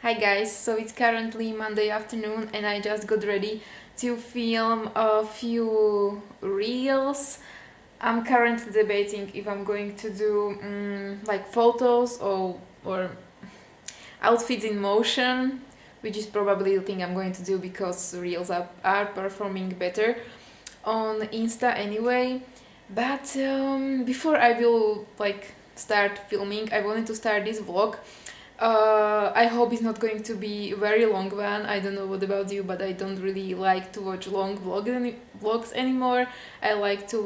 Hi guys, so it's currently Monday afternoon and I just got ready to film a few reels. I'm currently debating if I'm going to do like photos or outfits in motion, which is probably the thing I'm going to do because reels are performing better on Insta anyway. But before I will start filming, I wanted to start this vlog. I hope it's not going to be a very long one. I don't know what about you, but I don't really like to watch long vlogs anymore. I like to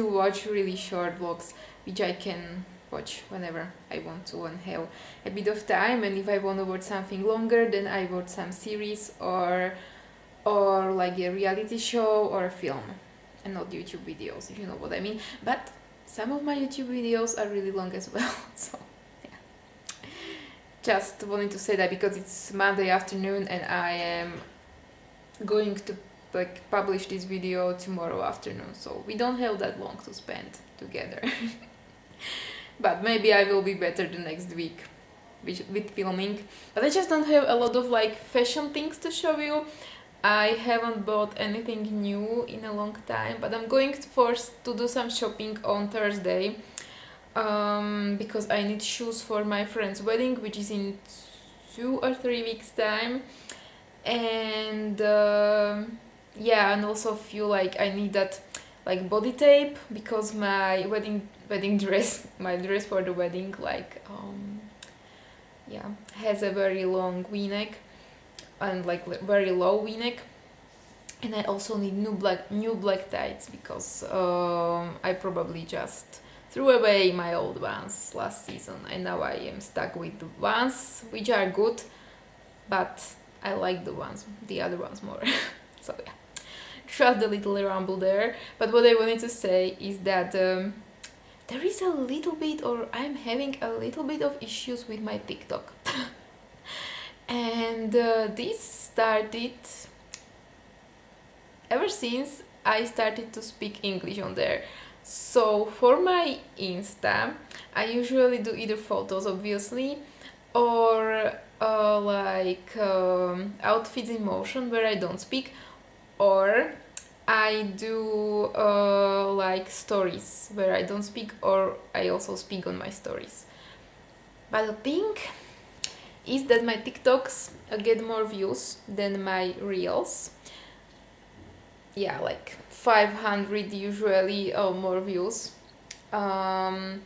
watch really short vlogs, which I can watch whenever I want to and have a bit of time. And if I want to watch something longer, then I watch some series or like a reality show or a film, and not YouTube videos, if you know what I mean. But some of my YouTube videos are really long as well, so. Just wanted to say that because it's Monday afternoon and I am going to publish this video tomorrow afternoon, so we don't have that long to spend together. But maybe I will be better the next week with filming. But I just don't have a lot of fashion things to show you. I haven't bought anything new in a long time, but I'm going to do some shopping on Thursday. Because I need shoes for my friend's wedding, which is in 2 or 3 weeks time, and yeah, and also feel like I need that body tape because my wedding dress, my dress for the wedding, yeah, has a very long V-neck and very low V-neck, and I also need new black tights because I probably just threw away my old ones last season and now I am stuck with the ones which are good, but I like the other ones more. So yeah, trust the little rumble there. But what I wanted to say is that there is a little bit, or I'm having a little bit of issues with my TikTok. And this started ever since I started to speak English on there. So for my Insta, I usually do either photos, obviously, or outfits in motion where I don't speak, or I do stories where I don't speak, or I also speak on my stories. But the thing is that my TikToks get more views than my reels. Yeah, 500 usually, or more views. And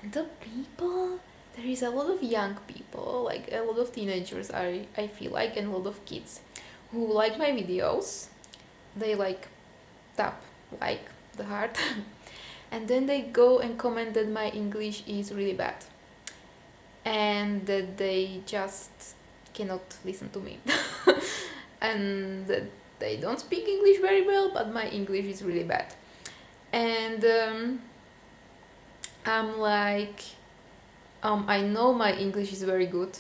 the people, there is a lot of young people, a lot of teenagers, I feel like, and a lot of kids who like my videos. They tap the heart and then they go and comment that my English is really bad and that they just cannot listen to me and that they don't speak English very well, but my English is really bad. And I'm I know my English is very good.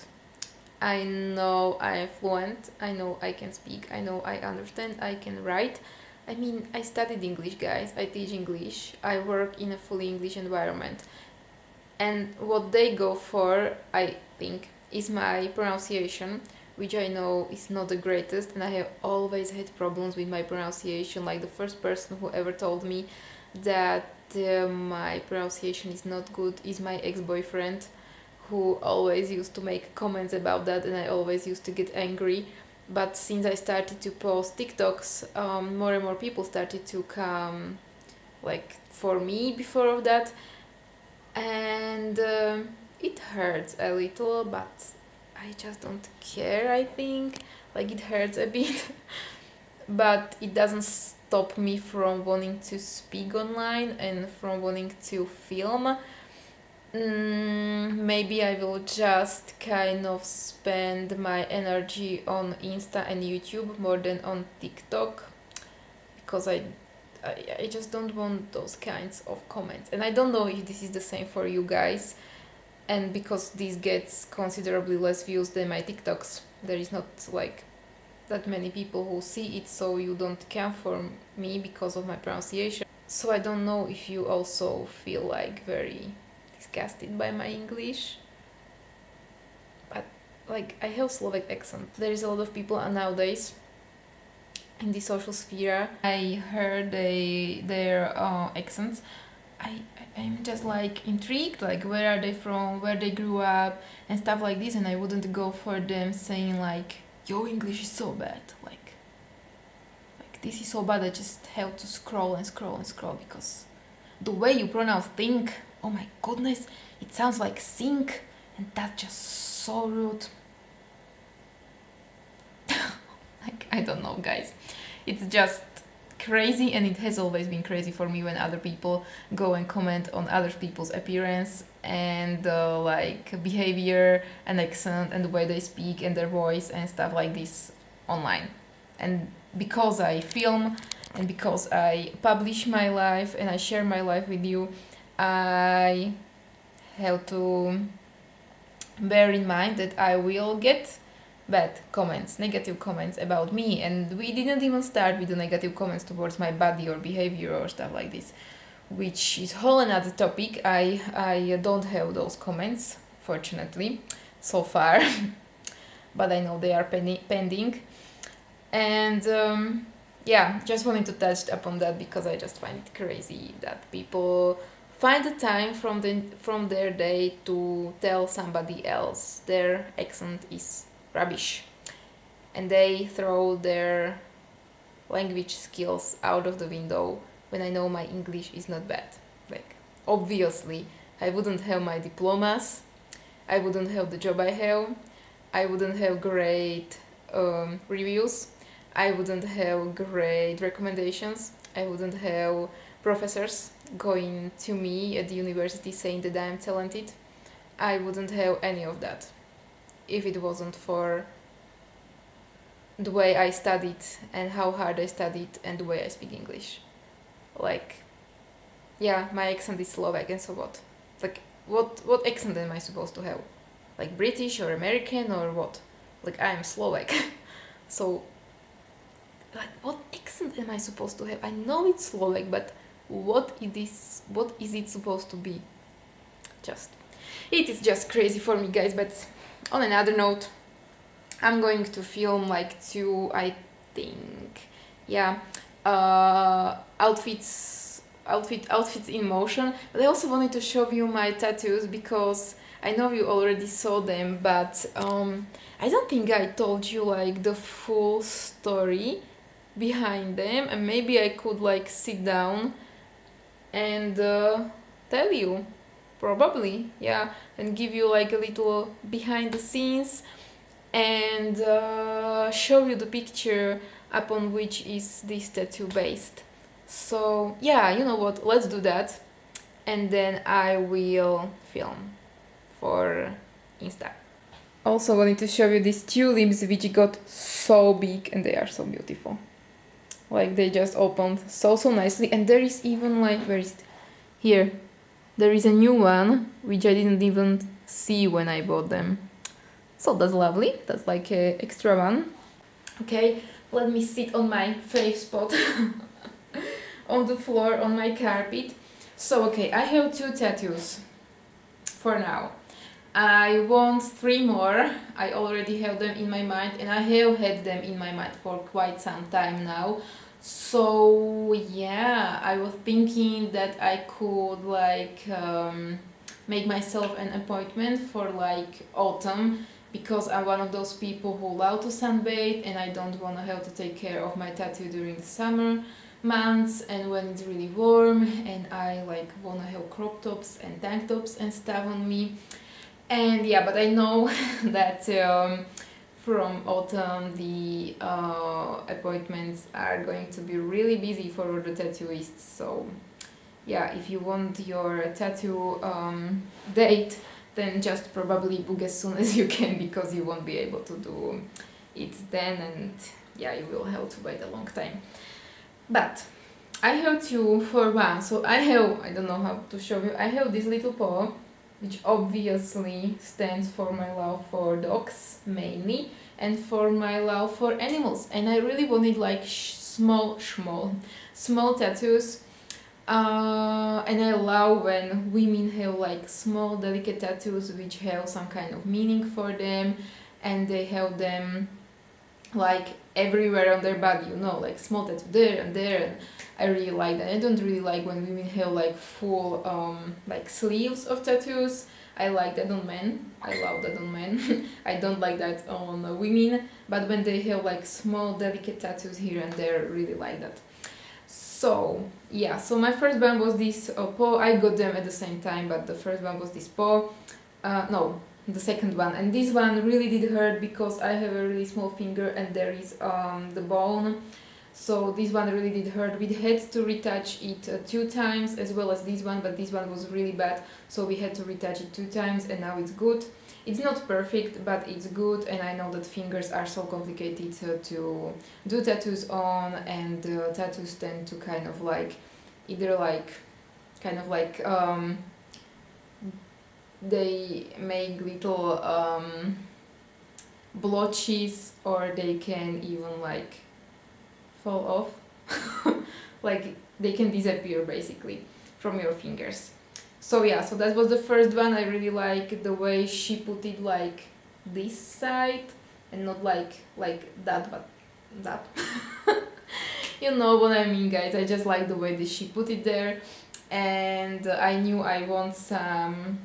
I know I am fluent. I know I can speak. I know I understand. I can write. I mean, I studied English, guys. I teach English. I work in a fully English environment. And what they go for, I think, is my pronunciation, which I know is not the greatest, and I have always had problems with my pronunciation. The first person who ever told me that my pronunciation is not good is my ex-boyfriend, who always used to make comments about that, and I always used to get angry. But since I started to post TikToks, more and more people started to come for me before of that, and it hurts a little, but I just don't care, I think. It hurts a bit, but it doesn't stop me from wanting to speak online and from wanting to film. Maybe I will just kind of spend my energy on Insta and YouTube more than on TikTok, because I just don't want those kinds of comments. And I don't know if this is the same for you guys. And because this gets considerably less views than my TikToks, there is not that many people who see it, so you don't count for me because of my pronunciation. So I don't know if you also feel very disgusted by my English, but like I have Slovak accent. There is a lot of people nowadays in the social sphere. I heard their accents. I'm just like intrigued, like where are they from, where they grew up, and stuff like this. And I wouldn't go for them saying like, "Your English is so bad," like this is so bad. I just have to scroll and scroll and scroll because the way you pronounce think, oh my goodness, it sounds like sink, and that's just so rude. Like, I don't know, guys. It's just crazy, and it has always been crazy for me when other people go and comment on other people's appearance and like behavior and accent and the way they speak and their voice and stuff like this online. And because I film and because I publish my life and I share my life with you, I have to bear in mind that I will get bad comments, negative comments about me, and we didn't even start with the negative comments towards my body or behavior or stuff like this, which is whole another topic. I don't have those comments, fortunately, so far, but I know they are pending, and yeah, just wanted to touch upon that because I just find it crazy that people find the time from their day to tell somebody else their accent is rubbish, and they throw their language skills out of the window when I know my English is not bad. Like, obviously I wouldn't have my diplomas, I wouldn't have the job I have, I wouldn't have great reviews, I wouldn't have great recommendations, I wouldn't have professors going to me at the university saying that I'm talented. I wouldn't have any of that if it wasn't for the way I studied and how hard I studied and the way I speak English. Like, yeah, my accent is Slovak, and so what? Like, what accent am I supposed to have? Like British or American or what? Like, I am Slovak. So, like, what accent am I supposed to have? I know it's Slovak, but what is it supposed to be? It is just crazy for me, guys. But on another note, I'm going to film like two, I think, yeah, outfits in motion. But I also wanted to show you my tattoos because I know you already saw them, but I don't think I told you like the full story behind them, and maybe I could like sit down and tell you, probably, yeah, and give you like a little behind the scenes and show you the picture upon which is this tattoo based. So yeah, you know what, let's do that, and then I will film for Insta. Also wanted to show you these tulips which got so big, and they are so beautiful. Like, they just opened so nicely, and there is even like, where is it? Here, there is a new one which I didn't even see when I bought them. So that's lovely. That's like a extra one. Okay, let me sit on my fave spot on the floor on my carpet. So okay, I have 2 tattoos for now. I want 3 more. I already have them in my mind, and I have had them in my mind for quite some time now. So yeah, I was thinking that I could like make myself an appointment for like autumn, because I'm one of those people who love to sunbathe, and I don't want to have to take care of my tattoo during the summer months and when it's really warm, and I like want to have crop tops and tank tops and stuff on me. And yeah, but I know that from autumn the appointments are going to be really busy for all the tattooists. So yeah, if you want your tattoo date, then just probably book as soon as you can, because you won't be able to do it then, and yeah, you will have to wait a long time. But I have 2 for one. So I don't know how to show you, I have this little paw, which obviously stands for my love for dogs mainly, and for my love for animals. And I really wanted like small tattoos. And I love when women have like small delicate tattoos which have some kind of meaning for them, and they have them like everywhere on their body, you know, like small tattoo there and there, and I really like that. I don't really like when women have like full like sleeves of tattoos. I like that on men. I love that on men. I don't like that on women, but when they have like small delicate tattoos here and there, I really like that. So yeah, so my first one was this paw. I got them at the same time, but the first one was this paw. No, the second one, and this one really did hurt because I have a really small finger and there is the bone. So this one really did hurt. We had to retouch it 2 times as well as this one, but this one was really bad, so we had to retouch it 2 times, and now it's good. It's not perfect, but it's good, and I know that fingers are so complicated to do tattoos on, and tattoos tend to kind of like either like kind of like they make little blotches, or they can even like fall off. Like they can disappear basically from your fingers. So yeah, so that was the first one. I really like the way she put it like this side and not like that, but that. You know what I mean, guys. I just like the way that she put it there, and I knew I want some,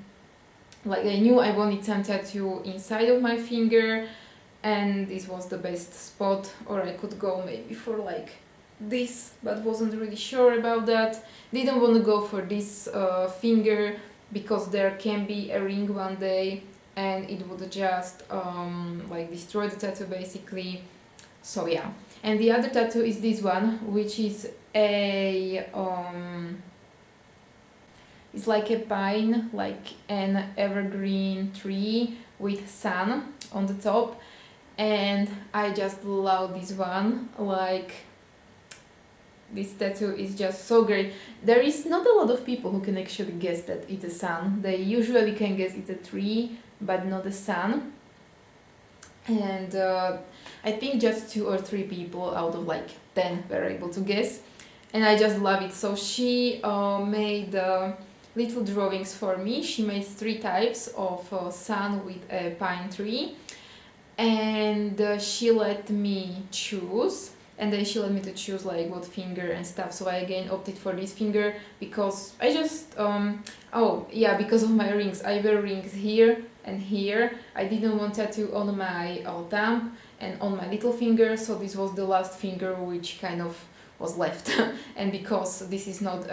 like I knew I wanted some tattoo inside of my finger, and this was the best spot. Or I could go maybe for like this, but wasn't really sure about that. Didn't want to go for this finger because there can be a ring one day and it would just like destroy the tattoo basically. So yeah, and the other tattoo is this one, which is a it's like a pine, like an evergreen tree with sun on the top, and I just love this one. Like this tattoo is just so great. There is not a lot of people who can actually guess that it's a sun. They usually can guess it's a tree, but not a sun. And I think just 2 or 3 people out of like 10 were able to guess, and I just love it. So she made little drawings for me. She made 3 types of sun with a pine tree, and she let me choose, and then she let me to choose like what finger and stuff. So I again opted for this finger because I just oh yeah, because of my rings. I wear rings here and here. I didn't want tattoo on my thumb and on my little finger, so this was the last finger which kind of was left. And because this is not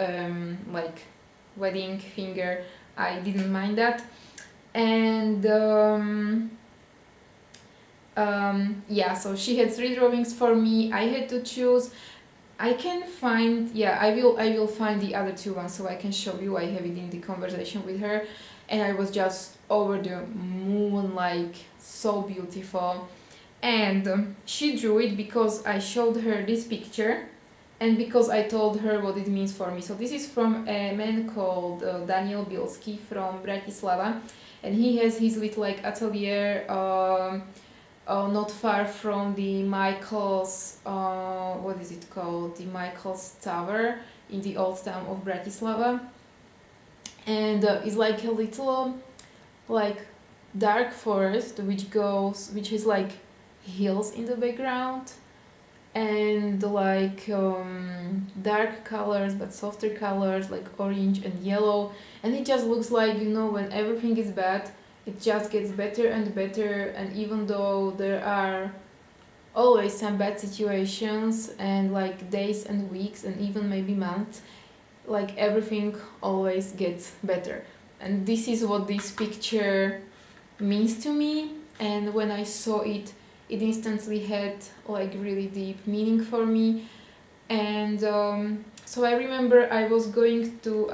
like wedding finger, I didn't mind that. And yeah, so she had 3 drawings for me. I had to choose. I can find, yeah, I will find the other 2 ones so I can show you. I have it in the conversation with her, and I was just over the moon, like so beautiful. And she drew it because I showed her this picture, and because I told her what it means for me. So this is from a man called Daniel Bielski from Bratislava, and he has his little like atelier not far from the Michael's, what is it called? The Michael's Tower in the old town of Bratislava. And it's like a little like dark forest which is like hills in the background, and like dark colors but softer colors like orange and yellow, and it just looks like, you know, when everything is bad, it just gets better and better. And even though there are always some bad situations and like days and weeks and even maybe months, like everything always gets better. And this is what this picture means to me, and when I saw it, it instantly had like really deep meaning for me. And so I remember I was going to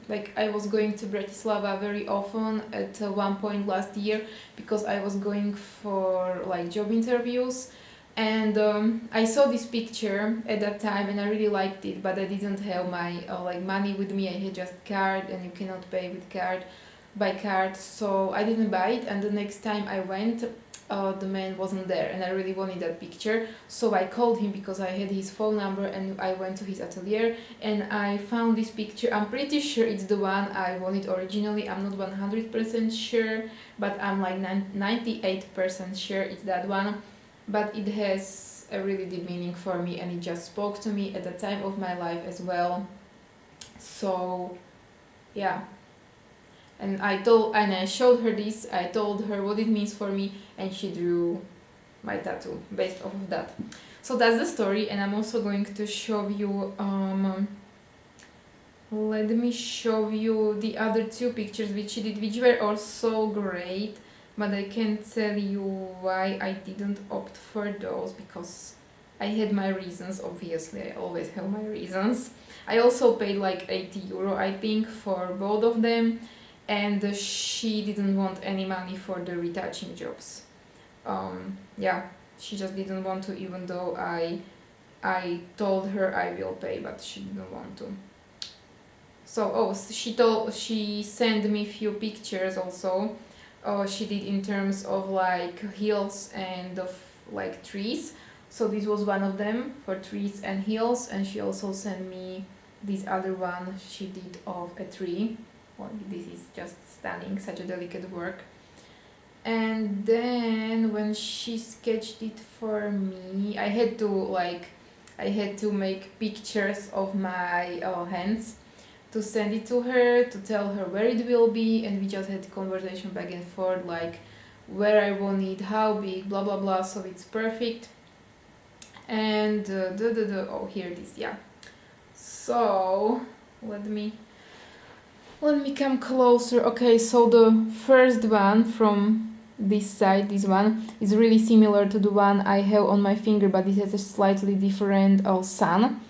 Bratislava very often at one point last year because I was going for like job interviews, and I saw this picture at that time and I really liked it, but I didn't have my like money with me. I had just card, and you cannot pay with card by card, so I didn't buy it. And the next time I went, the man wasn't there, and I really wanted that picture. So I called him because I had his phone number, and I went to his atelier and I found this picture. I'm pretty sure it's the one I wanted originally. I'm not 100% sure, but I'm like 98% sure it's that one. But it has a really deep meaning for me, and it just spoke to me at the time of my life as well. So yeah, and I showed her this. I told her what it means for me, and she drew my tattoo based off of that. So that's the story, and I'm also going to show you let me show you the other two pictures which she did, which were also great, but I can't tell you why I didn't opt for those, because I had my reasons. Obviously, I always have my reasons. I also paid like 80 euro, I think, for both of them, and she didn't want any money for the retouching jobs. Yeah, she just didn't want to, even though I told her I will pay, but she didn't want to. So she sent me few pictures also. She did in terms of like hills and of like trees. So this was one of them for trees and hills, and she also sent me this other one she did of a tree. Well, this is just stunning, such a delicate work. And then when she sketched it for me, I had to make pictures of my hands to send it to her, to tell her where it will be, and we just had conversation back and forth, like where I want it, how big, blah blah blah, so it's perfect. And oh, here it is, yeah. So let me come closer. Okay, so the first one from this side, this one is really similar to the one I have on my finger, but it has a slightly different sun.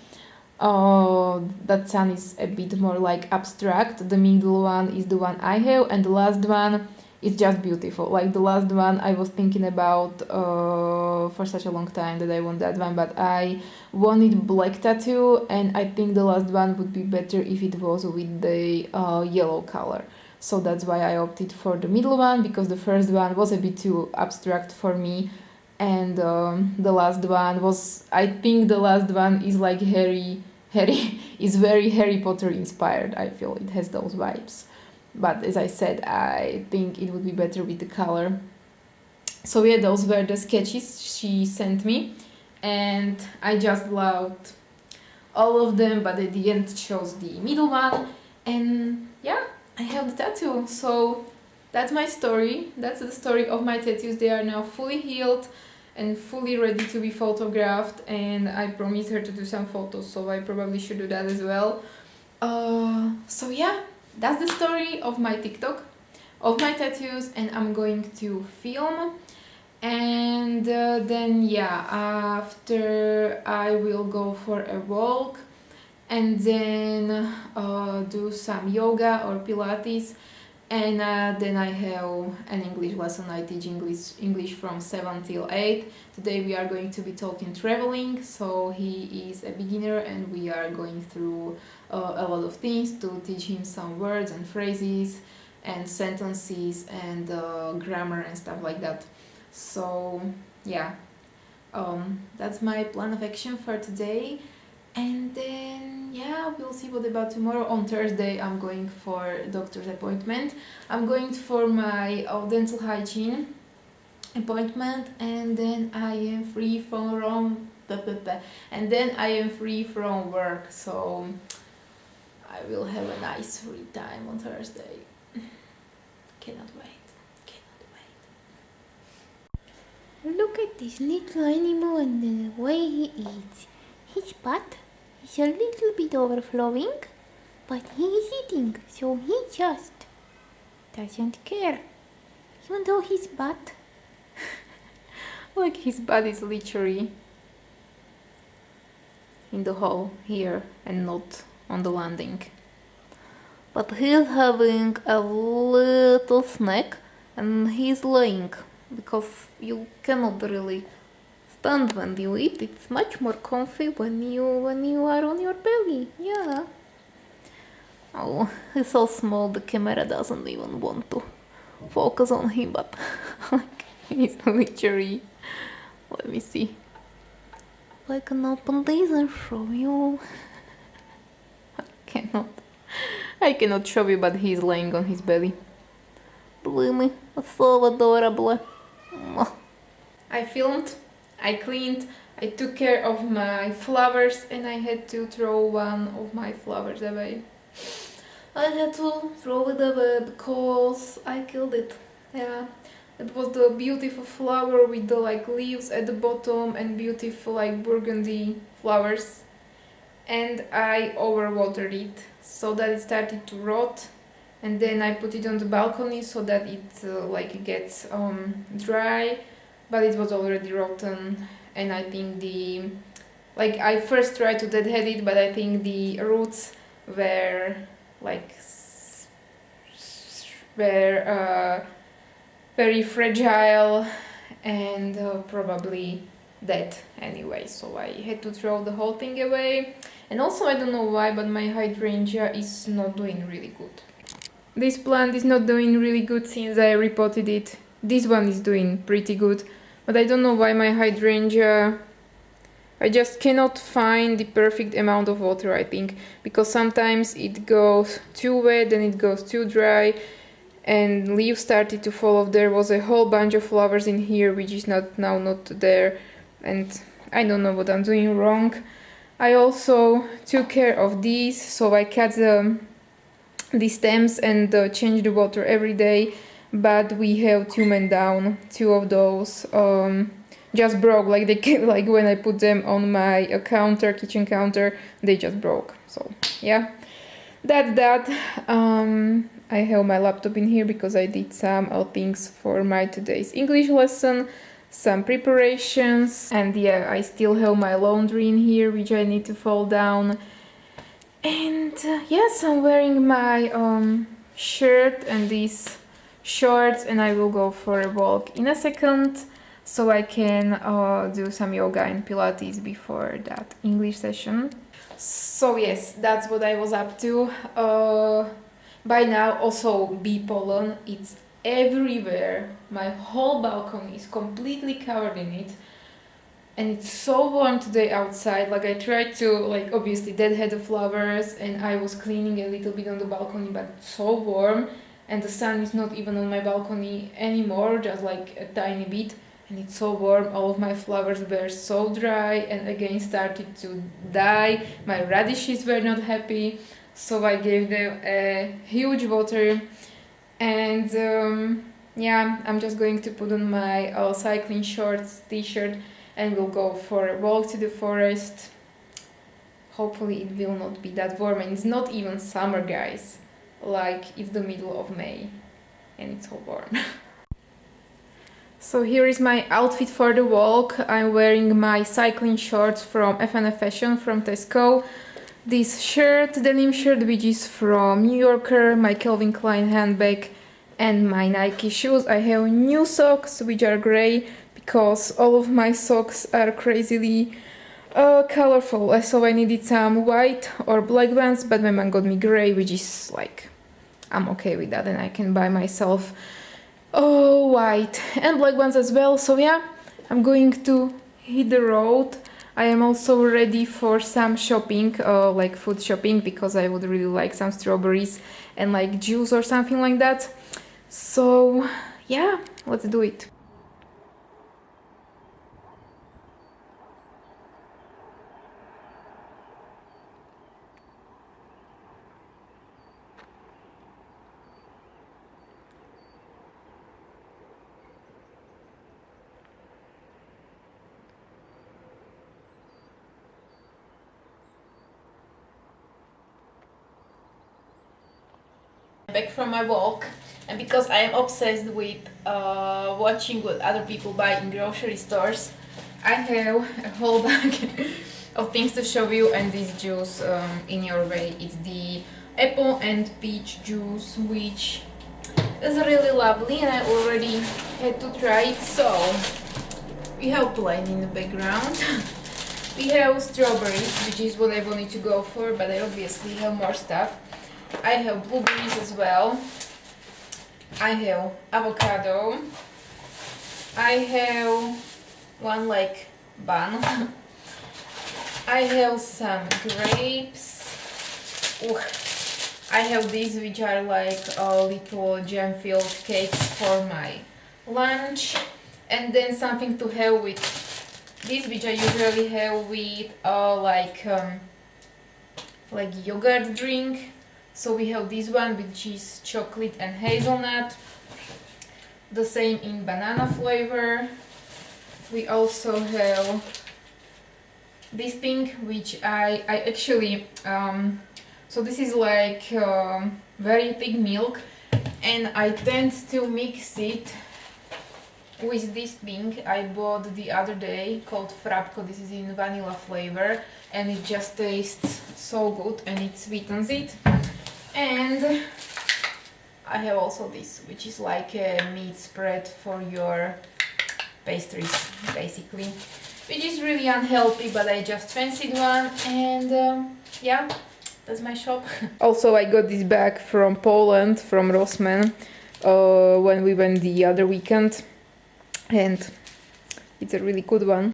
That sun is a bit more like abstract. The middle one is the one I have, and the last one is just beautiful. Like the last one I was thinking about for such a long time that I want that one, but I wanted black tattoo, and I think the last one would be better if it was with the yellow color. So that's why I opted for the middle one, because the first one was a bit too abstract for me, and the last one was, I think the last one is like Harry is very Harry Potter inspired. I feel it has those vibes, but as I said, I think it would be better with the color. So yeah, those were the sketches she sent me, and I just loved all of them, but at the end chose the middle one, and yeah, I have the tattoo. So that's my story. That's the story of my tattoos. They are now fully healed and fully ready to be photographed, and I promised her to do some photos, so I probably should do that as well. So yeah, that's the story of my TikTok, of my tattoos, and I'm going to film, and then yeah, after I will go for a walk, and then do some yoga or Pilates, and then I have an English lesson. I teach English from 7 till 8. Today we are going to be talking traveling, so he is a beginner and we are going through a lot of things to teach him some words and phrases and sentences and grammar and stuff like that. So yeah, that's my plan of action for today. And then yeah, we'll see what about tomorrow. On Thursday I'm going for doctor's appointment. I'm going for my dental hygiene appointment, and then I am free from work, so I will have a nice free time on Thursday. Cannot wait. Look at this little animal and the way he eats. His butt is a little bit overflowing, but he is eating, so he just doesn't care. Even though his butt, Like his butt is literally in the hole here and not on the landing. But he's having a little snack and he's lying, because you cannot really stand when you eat. It's much more comfy when you are on your belly. Yeah. Oh, he's so small the camera doesn't even want to focus on him, but like, It's literally, let me see. I can open this and show you. I cannot show you, but he's laying on his belly. Bloomy, so adorable. I filmed, I cleaned, I took care of my flowers, and I had to throw one of my flowers away. I had to throw it away because I killed it. Yeah, it was the beautiful flower with the like leaves at the bottom and beautiful like burgundy flowers, and I overwatered it so that it started to rot, and then I put it on the balcony so that it like gets dry, but it was already rotten, and I think the like I first tried to deadhead it, but I think the roots were like very fragile and probably dead anyway, so I had to throw the whole thing away. And also, I don't know why, but my hydrangea is not doing really good. This plant is not doing really good since I repotted it. This one is doing pretty good, but I don't know why my hydrangea, I just cannot find the perfect amount of water, I think, because sometimes it goes too wet, then it goes too dry, and leaves started to fall off. There was a whole bunch of flowers in here which is not there, and I don't know what I'm doing wrong. I also took care of these, so I cut the stems and change the water every day, but we have two men down. Two of those just broke, like they like when I put them on my kitchen counter, they just broke. So yeah, that's that. I have my laptop in here because I did some things for my today's English lesson, some preparations, and yeah, I still have my laundry in here which I need to fold down. And yes, I'm wearing my shirt and these shorts, and I will go for a walk in a second so I can do some yoga and Pilates before that English session. So yes, that's what I was up to. By now also bee pollen, it's everywhere. My whole balcony is completely covered in it. And it's so warm today outside. Like I tried to like obviously deadhead the flowers, and I was cleaning a little bit on the balcony, but it's so warm, and the sun is not even on my balcony anymore, just like a tiny bit, and it's so warm. All of my flowers were so dry and again started to die. My radishes were not happy, so I gave them a huge water. And yeah, I'm just going to put on my cycling shorts, t-shirt, and we'll go for a walk to the forest. Hopefully it will not be that warm, and it's not even summer, guys. Like it's the middle of May and it's so warm. So here is my outfit for the walk. I'm wearing my cycling shorts from FNF Fashion from Tesco. This shirt, denim shirt, which is from New Yorker, my Calvin Klein handbag, and my Nike shoes. I have new socks which are grey because all of my socks are crazily colorful, so I needed some white or black ones, but my mom got me grey, which is like, I'm okay with that, and I can buy myself white and black ones as well. So yeah, I'm going to hit the road. I am also ready for some shopping, like food shopping, because I would really like some strawberries and like juice or something like that. So yeah, let's do it. Back from my walk, and because I am obsessed with watching what other people buy in grocery stores, I have a whole bag of things to show you, and this juice in your way. It's the apple and peach juice, which is really lovely, and I already had to try it. So we have plain in the background. We have strawberries, which is what I wanted to go for, but I obviously have more stuff. I have blueberries as well. I have avocado. I have one like bun. I have some grapes. Ooh. I have these which are like little jam-filled cakes for my lunch, and then something to have with this, which I usually have with like yogurt drink. So we have this one which is chocolate and hazelnut, the same in banana flavor. We also have this thing which I actually so this is like very thick milk, and I tend to mix it with this thing I bought the other day called Frapco. This is in vanilla flavor, and it just tastes so good and it sweetens it. And I have also this, which is like a meat spread for your pastries, basically, which is really unhealthy, but I just fancied one. And yeah, that's my shop. Also, I got this bag from Poland, from Rossmann, when we went the other weekend, and it's a really good one.